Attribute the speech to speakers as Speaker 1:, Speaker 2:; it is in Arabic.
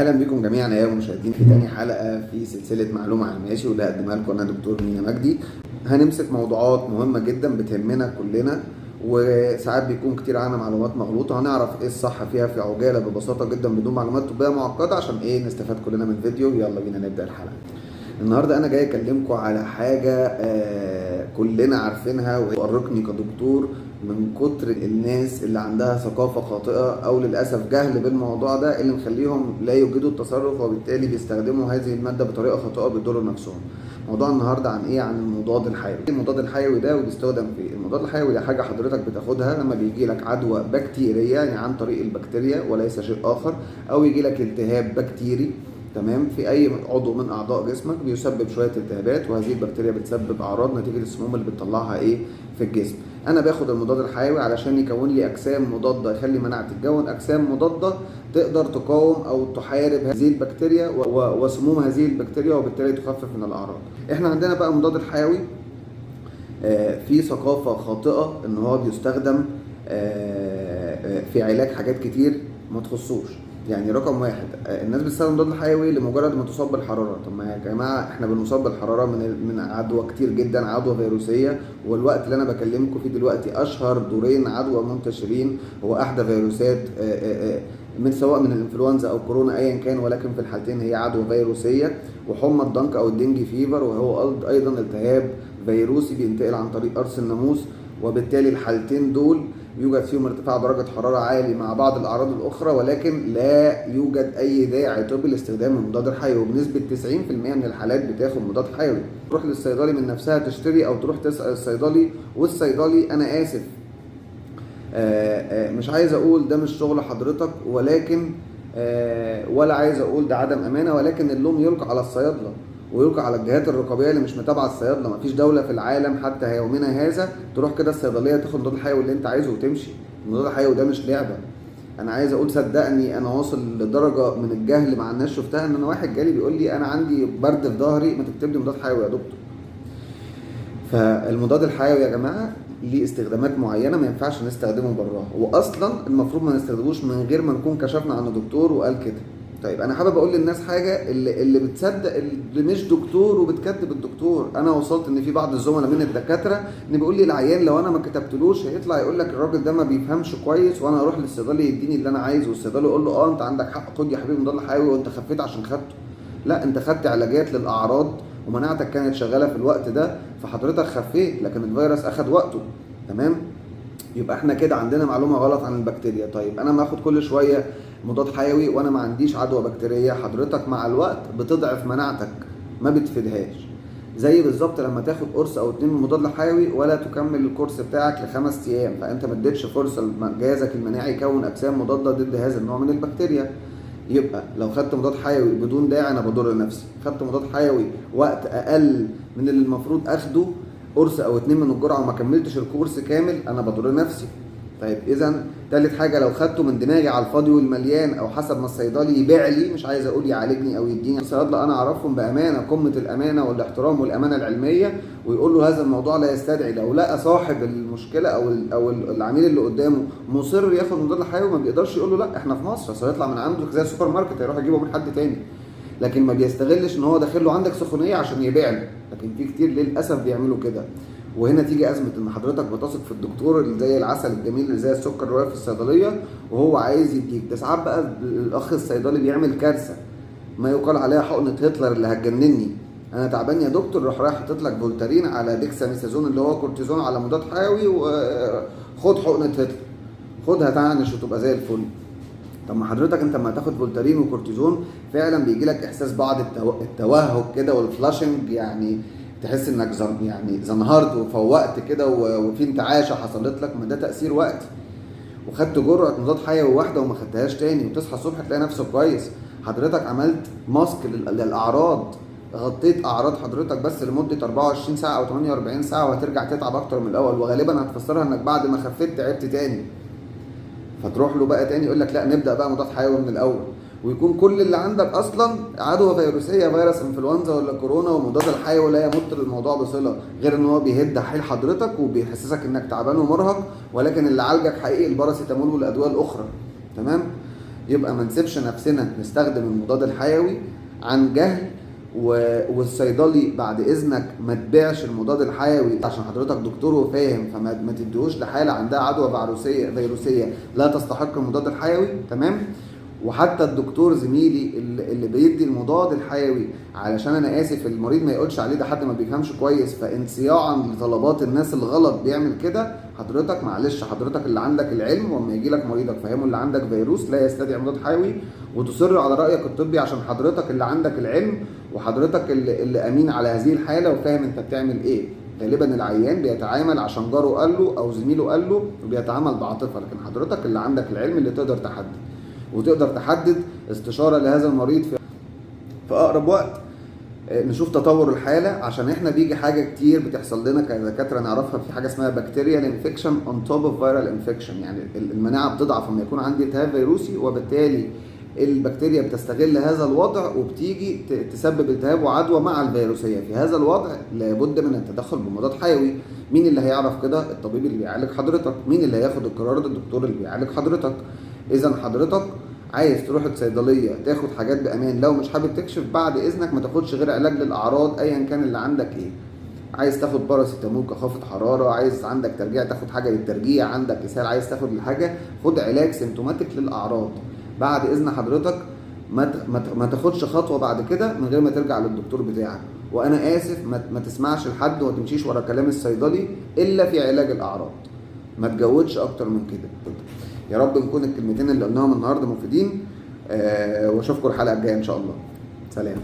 Speaker 1: اهلا بكم جميعا يا مشاهدين في تاني حلقه في سلسله معلومه على الماشي، واللي هقدمها لكم انا دكتور مينا مجدي. هنمسك موضوعات مهمه جدا بتهمنا كلنا، وساعات بيكون كتير عنها معلومات مغلوطه. هنعرف ايه الصح فيها في عجاله ببساطه جدا بدون معلومات طبيه معقده عشان نستفاد كلنا من الفيديو. يلا بينا نبدا الحلقه. النهارده انا جاي اكلمكم على حاجه كلنا عارفينها، وتؤرقني كدكتور من كتر الناس اللي عندها ثقافه خاطئه او للاسف جهل بالموضوع ده اللي مخليهم لا يوجدوا التصرف، وبالتالي بيستخدموا هذه الماده بطريقه خاطئه بيضروا نفسهم. موضوع النهارده عن ايه؟ عن المضاد الحيوي. المضاد الحيوي ده وبيستخدم في إيه؟ المضاد الحيوي ده حاجه حضرتك بتاخدها لما بيجي لك عدوى بكتيريه، يعني عن طريق البكتيريا وليس شيء اخر، او يجي لك التهاب بكتيري تمام في اي عضو من اعضاء جسمك، بيسبب شويه التهابات، وهذه البكتيريا بتسبب اعراض نتيجه السموم اللي بتطلعها في الجسم. انا باخد المضاد الحيوي علشان يكون لي اجسام مضاده، يخلي مناعتي تكون اجسام مضاده تقدر تقاوم او تحارب هذه البكتيريا وسموم هذه البكتيريا، وبالتالي تخفف من الاعراض. احنا عندنا بقى المضاد الحيوي في ثقافه خاطئه ان هو بيستخدم في علاج حاجات كتير ما تخصوش. يعني رقم واحد، الناس بتستخدم المضاد الحيوي لمجرد ما تصاب بالحراره. طب ما يا جماعه احنا بنصاب بالحراره من عدوى كتير جدا، عدوى فيروسيه، والوقت اللي انا بكلمكم فيه دلوقتي اشهر دورين عدوى منتشرين هو احدى فيروسات سواء من الانفلونزا او كورونا ايا كان، ولكن في الحالتين هي عدوى فيروسيه، وحمى الضنك او الدنجي فيفر، وهو ايضا التهاب فيروسي بينتقل عن طريق قرص الناموس. وبالتالي الحالتين دول يوجد فيهم ارتفاع درجة حرارة عالي مع بعض الأعراض الأخرى، ولكن لا يوجد أي داعي طبي لاستخدام المضاد الحيوي. وبنسبة 90% من الحالات بتاخد مضاد حيوي. تروح للصيدلي من نفسها تشتري، أو تروح تسأل الصيدلي، والصيدلي أنا آسف مش عايز أقول ده مش شغل حضرتك، ولكن ولا عايز أقول ده عدم أمانة، ولكن اللوم يلقى على الصيادلة ويلقى على الجهات الرقابيه اللي مش متابعه الصيادله. مفيش دوله في العالم حتى يومنا هذا تروح كده الصيدليه تاخد المضاد الحيوي اللي انت عايزه وتمشي. المضاد الحيوي ده مش لعبه. انا عايز اقول صدقني انا واصل لدرجه من الجهل مع الناس شفتها، ان انا واحد جالي بيقول لي انا عندي برد في ظهري، ما تكتب لي مضاد حيوي يا دكتور. فالمضاد الحيوي يا جماعه ليه استخدامات معينه ما ينفعش نستخدمه براها، واصلا المفروض ما نستخدموش من غير ما نكون كشفنا عن دكتور وقال كده. طيب انا حابب اقول للناس حاجه، اللي بتصدق اللي مش دكتور وبتكذب الدكتور. انا وصلت ان في بعض الزملاء من الدكاتره ان بيقول لي العيان لو انا ما كتبتلوش هيطلع يقول لك الراجل ده ما بيفهمش كويس، وانا اروح للصيدلي يديني اللي انا عايزه، والصيدلي يقول له انت عندك حق، خد يا حبيبي مضاد حيوي وانت خفيت عشان خدته. لا، انت خدت علاجات للاعراض ومناعتك كانت شغاله في الوقت ده، فحضرتك خفيت، لكن الفيروس اخد وقته. تمام؟ يبقى احنا كده عندنا معلومه غلط عن البكتيريا. طيب انا باخد كل شويه مضاد حيوي وانا ما عنديش عدوى بكتيريه، حضرتك مع الوقت بتضعف مناعتك، ما بتفيدهاش. زي بالظبط لما تاخد قرص او 2 من المضاد الحيوي ولا تكمل الكورس بتاعك ل5 ايام، فانت ما اديتش فرصه لجهازك المناعي يكون اجسام مضاده ضد هذا النوع من البكتيريا. يبقى لو خدت مضاد حيوي بدون داعي انا بضر نفسي، خدت مضاد حيوي وقت اقل من اللي المفروض اخده، قرص او 2 من الجرعه، وما كملتش الكورس كامل، انا بضر نفسي. طيب اذا ثالث حاجه، لو خدته من دماغي على الفاضي والمليان، او حسب ما الصيدلي يبيع لي، مش عايز اقول يعالجني او يديني، الصيادله انا اعرفهم بامانه قمه الامانه والاحترام والامانه العلميه، ويقول له هذا الموضوع لا يستدعي. لو لقى صاحب المشكله او العميل اللي قدامه مصر ياخد مضاد حيوي، ما بيقدرش يقول له لا احنا في مصر، اصل هيطلع من عنده زي السوبر ماركت هيروح يجيبه من حد تاني. لكن ما بيستغلش ان هو داخل له عندك سخونيه عشان يبيع له، لكن في كتير للاسف بيعملوا كده. وهنا تيجي ازمه ان حضرتك بتثق في الدكتور اللي زي العسل الجميل اللي زي السكر اللي واقف في الصيدليه وهو عايز يديك. ده ساعات بقى الاخ الصيدلي بيعمل كارثه ما يقال عليها حقنه هتلر اللي هتجنني. انا تعبان يا دكتور، روح رايح حاطط لك فولتارين على ديكساميثازون اللي هو كورتيزون على مضاد حيوي، وخد حقنه هتلر، خدها تعنش وتبقى زي الفل. طب ما حضرتك انت لما تاخد فولتارين وكورتيزون فعلا بيجي لك احساس بعض التوهج كده والفلاشنج، يعني تحس انك يعني زنهرت وفوقت كده وفي انتعاشه حصلت لك، ما ده تاثير وقتي. وخدت جرعه مضاد حيوي واحده وما خدتهاش تاني، وتصحى الصبح تلاقي نفسك كويس. حضرتك عملت ماسك للاعراض، غطيت اعراض حضرتك بس لمده 24 ساعه او 48 ساعه، وهترجع تتعب اكتر من الاول، وغالبا هتفسرها انك بعد ما خفيت تعبت تاني، فتروح له بقى تاني يقول لك لا نبدا بقى مضاد حيوي من الاول، ويكون كل اللي عندك اصلا عدوى فيروسيه، فيروس انفلونزا ولا كورونا، والمضاد الحيوي لا يمت للموضوع بصله، غير ان هو بيهد حيل حضرتك وبيحسسك انك تعبان ومرهق، ولكن اللي عالجك حقيقي الباراسيتامول والادويه الاخرى. تمام؟ يبقى ما نسيبش نفسنا نستخدم المضاد الحيوي عن جهل. والصيدلي بعد اذنك ما تبيعش المضاد الحيوي عشان حضرتك دكتور وفاهم، فما تديهوش لحاله عندها عدوى فيروسيه لا تستحق المضاد الحيوي، تمام؟ وحتى الدكتور زميلي اللي بيدي المضاد الحيوي، علشان انا اسف المريض ما يقولش عليه ده حد ما بيفهمش كويس فانصياعا لطلبات الناس الغلط بيعمل كده، حضرتك معلش، حضرتك اللي عندك العلم، واما يجي لك مريضك فهمه اللي عندك فيروس لا يستدعي مضاد حيوي، وتصر على رايك الطبي عشان حضرتك اللي عندك العلم، وحضرتك اللي امين على هذه الحاله وفاهم انت بتعمل ايه. غالبا العيان بيتعامل عشان جاره قال له او زميله قال له وبيتعامل بعاطفه، لكن حضرتك اللي عندك العلم اللي تقدر تحدد، وتقدر تحدد استشاره لهذا المريض في اقرب وقت. نشوف تطور الحاله، عشان احنا بيجي حاجه كتير بتحصل لنا كدكاتره نعرفها، في حاجه اسمها بكتيريال انفكشن اون توب اوف فيرال انفكشن، يعني المناعه بتضعف لما يكون عندي التهاب فيروسي، وبالتالي البكتيريا بتستغل هذا الوضع وبتيجي تسبب التهاب وعدوى مع الفيروسيه. في هذا الوضع لابد من التدخل بمضاد حيوي. مين اللي هيعرف كده؟ الطبيب اللي بيعالج حضرتك. مين اللي هياخد القرار ده؟ الدكتور اللي بيعالج حضرتك. اذا حضرتك عايز تروح الصيدليه تاخد حاجات بامان، لو مش حابب تكشف بعد اذنك ما تاخدش غير علاج للاعراض ايا كان اللي عندك ايه. عايز تاخد باراسيتامول كخافض حراره، عايز عندك ترجيع تاخد حاجه للترجيع، عندك اسهال عايز تاخد الحاجه، خد علاج سيمتوماتيك للاعراض. بعد اذن حضرتك ما تاخدش خطوه بعد كده من غير ما ترجع للدكتور بتاعك. وانا اسف ما تسمعش لحد وما تمشيش ورا كلام الصيدلي الا في علاج الاعراض. ما تجودش اكتر من كده. يا رب نكون الكلمتين اللي قلناهم النهارده مفيدين، واشوفكم الحلقه الجايه ان شاء الله. سلام.